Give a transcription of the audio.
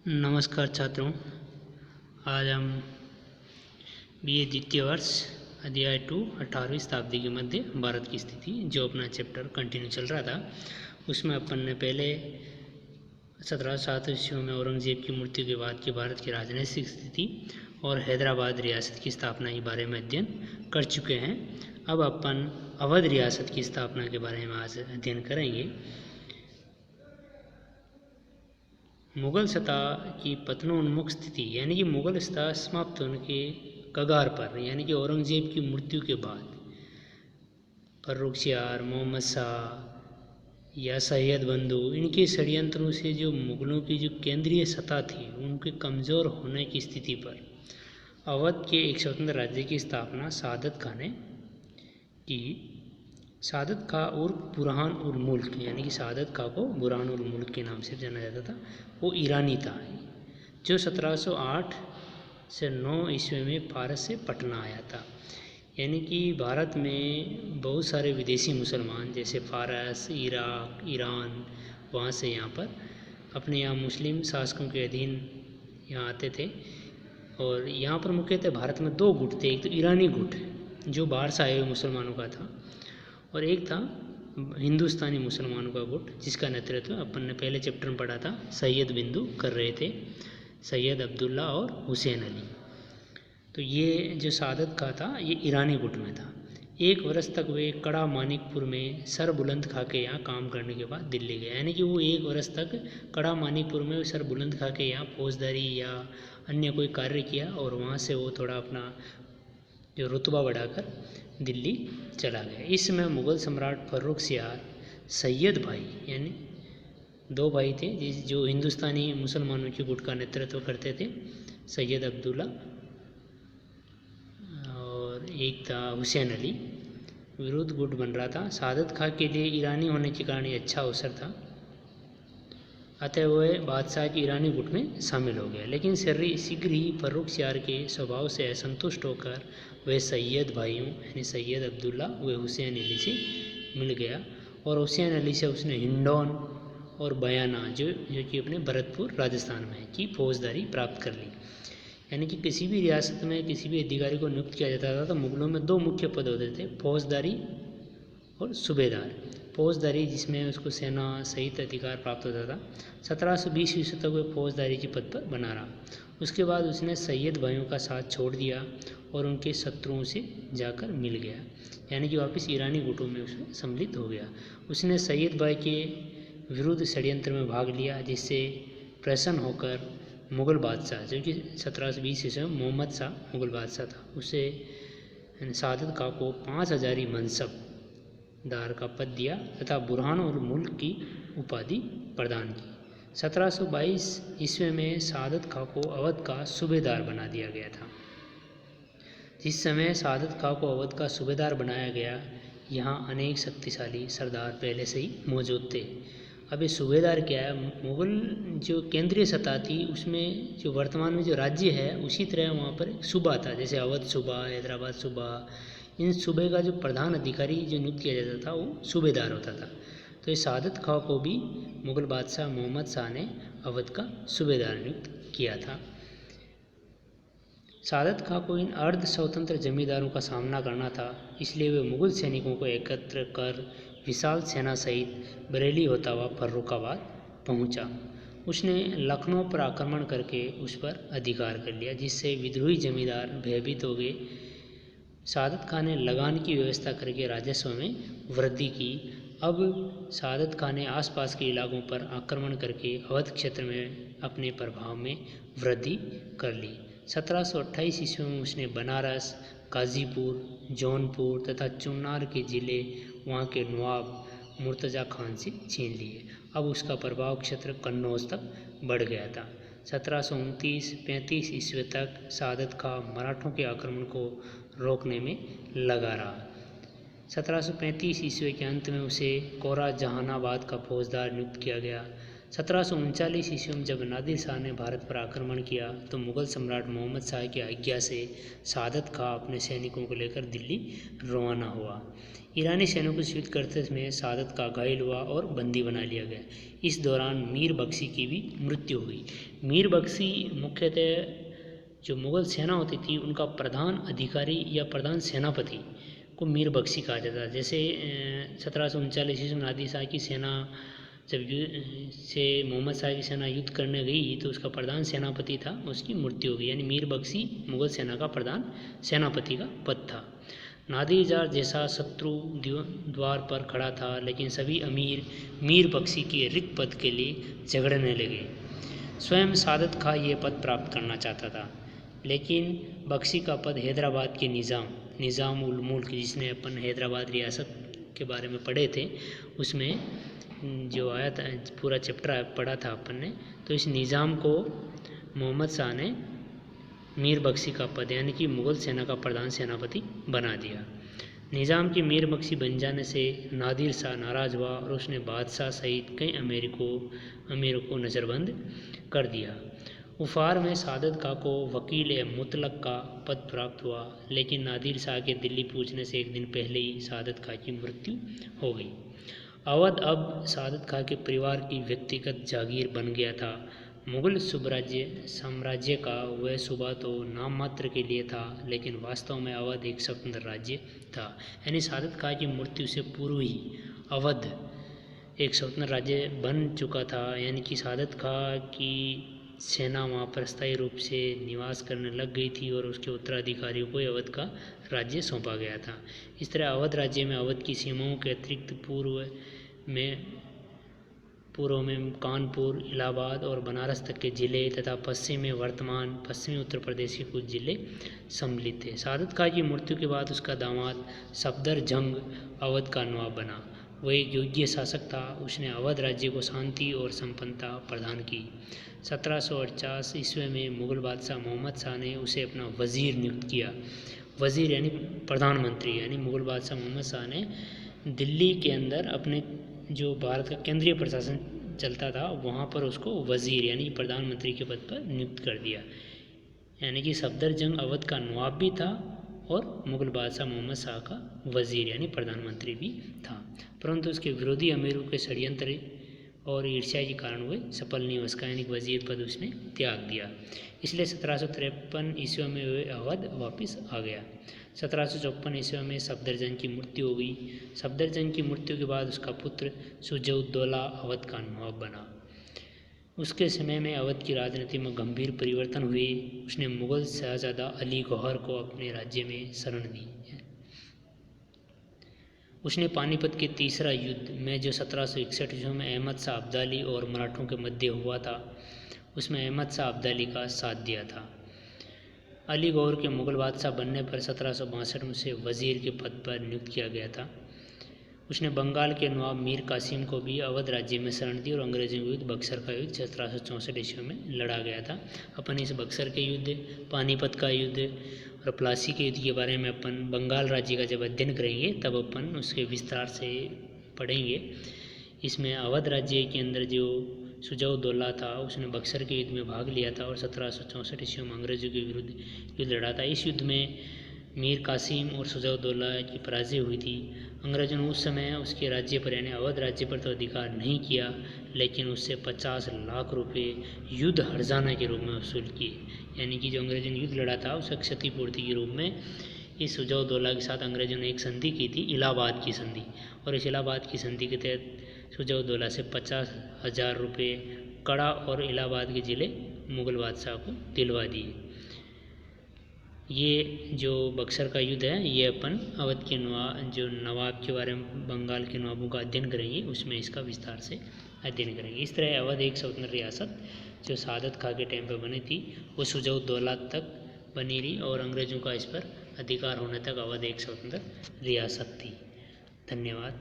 नमस्कार छात्रों, आज हम बीए द्वितीय वर्ष अध्याय 2 18वीं शताब्दी के मध्य भारत की स्थिति जो अपना चैप्टर कंटिन्यू चल रहा था उसमें अपन ने पहले 1707 ईस्वी में औरंगजेब की मृत्यु के बाद की भारत की राजनीतिक स्थिति और हैदराबाद रियासत की स्थापना के बारे में अध्ययन कर चुके हैं। अब अपन अवध रियासत की स्थापना के बारे में आज अध्ययन करेंगे। मुगल सत्ता की पतनोन्मुख स्थिति यानी कि मुगल सत्ता समाप्त होने के कगार पर यानी कि औरंगजेब की मृत्यु के बाद फर्रुखसियार, मोहम्मद शाह या सैयद बंधु इनके षड्यंत्रों से जो मुगलों की जो केंद्रीय सत्ता थी उनके कमज़ोर होने की स्थिति पर अवध के एक स्वतंत्र राज्य की स्थापना सादत खां ने की। सादत खां और बुरहान उल मुल्क यानी कि सादत खां को बुरहान उल मुल्क के नाम से जाना जाता था। वो ईरानी था जो 1708 से 9 ईस्वी में भारत से पटना आया था। यानी कि भारत में बहुत सारे विदेशी मुसलमान जैसे फारस, इराक, ईरान वहाँ से यहाँ पर अपने यहाँ मुस्लिम शासकों के अधीन यहाँ आते थे। और यहाँ पर मुख्यतः भारत में दो गुट थे। एक तो ईरानी गुट जो बाहर से आए हुए मुसलमानों का था और एक था हिंदुस्तानी मुसलमानों का गुट जिसका नेतृत्व अपन ने पहले चैप्टर में पढ़ा था सैयद बिंदु कर रहे थे, सैयद अब्दुल्ला और हुसैन अली। तो ये जो सादत खां था ये ईरानी गुट में था। एक वर्ष तक वे कड़ा मानिकपुर में सर बुलंद खां के यहाँ काम करने के बाद दिल्ली गए। यानी कि वो एक वर्ष तक कड़ा मानिकपुर में सर बुलंद खां के यहाँ फौजदारी या अन्य कोई कार्य किया और वहाँ से वो थोड़ा अपना जो रुतबा बढ़ाकर दिल्ली चला गया। इस समय मुग़ल सम्राट फर्रुखसियार सैयद भाई यानी दो भाई थे जो हिंदुस्तानी मुसलमानों की गुट का नेतृत्व करते थे, सैयद अब्दुल्ला और एक था हुसैन अली, विरोध गुट बन रहा था। सादत खां के लिए ईरानी होने के कारण ये अच्छा अवसर था, अतः वह बादशाह के ईरानी गुट में शामिल हो गया। लेकिन शीघ्र ही फर्रुखसियार के स्वभाव से असंतुष्ट होकर वह सैयद भाइयों यानी सैयद अब्दुल्ला व हुसैन अली से मिल गया और हुसैन अली से उसने हिंडौन और बयाना जो कि अपने भरतपुर राजस्थान में की फौजदारी प्राप्त कर ली। यानी कि किसी भी रियासत में किसी भी अधिकारी को नियुक्त किया जाता था तो मुगलों में दो मुख्य पद होते थे, फौजदारी और सूबेदार। फौजदारी जिसमें उसको सेना सहित अधिकार प्राप्त होता था। 1720 ईस्वी तक वह फौजदारी के पद पर बना रहा। उसके बाद उसने सैयद भाइयों का साथ छोड़ दिया और उनके शत्रुओं से जाकर मिल गया, यानी कि वापस ईरानी गुटों में उसमें सम्मिलित हो गया। उसने सैयद भाई के विरुद्ध षड्यंत्र में भाग लिया जिससे प्रसन्न होकर मुग़ल बादशाह जो कि 1720 ईस्वी में मोहम्मद शाह मुग़ल बादशाह था उसे सादत खां को 5000 मनसब दार का पद दिया तथा बुरहान और मुल्क की उपाधि प्रदान की। 1722 ईस्वी में सादत खां को अवध का सूबेदार बना दिया गया था। जिस समय सादत खां को अवध का सूबेदार बनाया गया यहाँ अनेक शक्तिशाली सरदार पहले से ही मौजूद थे। अब ये सूबेदार क्या है, मुग़ल जो केंद्रीय सत्ता थी उसमें जो वर्तमान में जो राज्य है उसी तरह वहाँ पर एक सूबा था, जैसे अवध सूबा, हैदराबाद सूबा। इन सूबे का जो प्रधान अधिकारी जो नियुक्त किया जाता था वो सूबेदार होता था। तो इस सादत खां को भी मुग़ल बादशाह मोहम्मद शाह ने अवध का सूबेदार नियुक्त किया था। सादत खां को इन अर्ध स्वतंत्र जमींदारों का सामना करना था, इसलिए वे मुग़ल सैनिकों को एकत्र कर विशाल सेना सहित बरेली होता हुआ फर्रुखाबाद पहुंचा। उसने लखनऊ पर आक्रमण करके उस पर अधिकार कर लिया जिससे विद्रोही जमींदार भयभीत हो गए। सादत खां ने लगान की व्यवस्था करके राजस्व में वृद्धि की। अब सादत खां ने आसपास के इलाकों पर आक्रमण करके अवध क्षेत्र में अपने प्रभाव में वृद्धि कर ली। 1728 ईस्वी में उसने बनारस, गाजीपुर, जौनपुर तथा चुनार के ज़िले वहाँ के नवाब मुर्तज़ा खान से छीन लिए। अब उसका प्रभाव क्षेत्र कन्नौज तक बढ़ गया था। 1729-35 ईस्वी तक सादत खां मराठों के आक्रमण को रोकने में लगा रहा। 1735 ईस्वी के अंत में उसे कोरा जहानाबाद का फौजदार नियुक्त किया गया। 1739 ईस्वी में जब नादिर शाह ने भारत पर आक्रमण किया तो मुग़ल सम्राट मोहम्मद शाह की आज्ञा से सादत खां अपने सैनिकों को लेकर दिल्ली रवाना हुआ। ईरानी सैनिकों से युद्ध करते समय सादत खां घायल हुआ और बंदी बना लिया गया। इस दौरान मीर बख्शी की भी मृत्यु हुई। मीर बख्शी मुख्यतः जो मुग़ल सेना होती थी उनका प्रधान अधिकारी या प्रधान सेनापति को मीर बख्शी कहा जाता है। जैसे 1739 ईस्वी में नादिर शाह की सेना जब मोहम्मद शाह की सेना युद्ध करने गई तो उसका प्रधान सेनापति था, उसकी मृत्यु हो गई। यानी मीर बख्शी मुग़ल सेना का प्रधान सेनापति का पद था। नादिर शाह जैसा शत्रु द्वार पर खड़ा था, लेकिन सभी अमीर मीर बख्शी के रिक्त पद के लिए झगड़ने लगे। स्वयं सादत खां ये पद प्राप्त करना चाहता था, लेकिन बख्शी का पद हैदराबाद के निज़ाम उल मुल्क, जिसने अपन हैदराबाद रियासत के बारे में पढ़े थे, उसमें जो आया था पूरा चैप्टर पढ़ा था अपन ने, तो इस निज़ाम को मोहम्मद शाह ने मीर बख्शी का पद यानी कि मुग़ल सेना का प्रधान सेनापति बना दिया। निज़ाम की मीर बख्शी बन जाने से नादिर शाह नाराज़ हुआ और उसने बादशाह सहित कई अमीरों को नज़रबंद कर दिया। उपहार में सादत खां को वकील मुतलक का पद प्राप्त हुआ, लेकिन नादिर शाह के दिल्ली पहुंचने से एक दिन पहले ही सादत खां की मृत्यु हो गई। अवध अब सादत खां के परिवार की व्यक्तिगत जागीर बन गया था। मुग़ल साम्राज्य का वह सूबा तो नाम मात्र के लिए था, लेकिन वास्तव में अवध एक स्वतंत्र राज्य था। यानी सादत खां की मृत्यु से पूर्व ही अवध एक स्वतंत्र राज्य बन चुका था। यानी कि सादत खां की सेना वहाँ पर स्थायी रूप से निवास करने लग गई थी और उसके उत्तराधिकारियों को अवध का राज्य सौंपा गया था। इस तरह अवध राज्य में अवध की सीमाओं के अतिरिक्त पूर्व में कानपुर, इलाहाबाद और बनारस तक के ज़िले तथा पश्चिम में वर्तमान पश्चिमी उत्तर प्रदेश के कुछ ज़िले सम्मिलित थे। सादत खां की मृत्यु के बाद उसका दामाद सफदरजंग अवध का नवाब बना। वह एक योग्य शासक था। उसने अवध राज्य को शांति और संपन्नता प्रदान की। 1748 ईस्वी में मुग़ल बादशाह मोहम्मद शाह ने उसे अपना वज़ीर नियुक्त किया। वज़ीर यानी प्रधानमंत्री। यानी मुग़ल बादशाह मोहम्मद शाह ने दिल्ली के अंदर अपने जो भारत का केंद्रीय प्रशासन चलता था वहाँ पर उसको वज़ीर यानी प्रधानमंत्री के पद पर नियुक्त कर दिया। यानी कि सफदरजंग अवध का नवाब भी था और मुग़ल बादशाह मोहम्मद शाह का वज़ीर यानी प्रधानमंत्री भी था, परंतु उसके विरोधी अमीरों के षड्यंत्र और ईर्ष्या के कारण वह सफल नहीं हो सका, यानी वज़ीर पद उसने त्याग दिया। इसलिए 1753 ईस्वी में वह अवध वापस आ गया। 1754 ईस्वी में सफदरजंग की मृत्यु हो गई। सफदरजंग की मृत्यु के बाद उसका पुत्र शुजा-उद-दौला अवध का नवाब बना। उसके समय में अवध की राजनीति में गंभीर परिवर्तन हुए। उसने मुग़ल शहजादा अली गौहर को अपने राज्य में शरण दी। उसने पानीपत के तीसरा युद्ध में जो 1761 ईस्वी में अहमद शाह अब्दाली और मराठों के मध्य हुआ था, उसमें अहमद शाह अब्दाली का साथ दिया था। अली गौहर के मुग़ल बादशाह बनने पर 1762 में उसे वज़ीर के पद पर नियुक्त किया गया था। उसने बंगाल के नवाब मीर कासिम को भी अवध राज्य में शरण दी और अंग्रेजों के युद्ध बक्सर का युद्ध 1764 ईस्वी में लड़ा गया था। अपन इस बक्सर के युद्ध, पानीपत का युद्ध और प्लासी के युद्ध के बारे में अपन बंगाल राज्य का जब अध्ययन करेंगे तब अपन उसके विस्तार से पढ़ेंगे। इसमें अवध राज्य के अंदर जो शुजा-उद-दौला था उसने बक्सर के युद्ध में भाग लिया था और 1764 ईस्वी में अंग्रेजों के विरुद्ध युद्ध लड़ा था। इस युद्ध में मीर कासिम और शुजा-उद-दौला की पराजय हुई थी। अंग्रेजों ने उस समय उसके राज्य पर यानी अवध राज्य पर तो अधिकार नहीं किया, लेकिन उससे 50 लाख रुपए युद्ध हर्जाना के रूप में वसूल किए। यानी कि जो अंग्रेजों ने युद्ध लड़ा था उसका क्षतिपूर्ति के रूप में इस शुजा-उद-दौला के साथ अंग्रेजों ने एक संधि की थी, इलाहाबाद की संधि, और इस इलाहाबाद की संधि के तहत शुजा-उद-दौला से 50,000 रुपये कड़ा और इलाहाबाद के ज़िले मुग़ल बादशाह को दिलवा दिए। ये जो बक्सर का युद्ध है ये अपन अवध के जो नवाब के बारे में बंगाल के नवाबों का अध्ययन करेंगे, उसमें इसका विस्तार से अध्ययन करेंगे। इस तरह अवध एक स्वतंत्र रियासत जो सादत खां के टाइम पर बनी थी वो शुजा-उद-दौला तक बनी रही और अंग्रेज़ों का इस पर अधिकार होने तक अवध एक स्वतंत्र रियासत थी। धन्यवाद।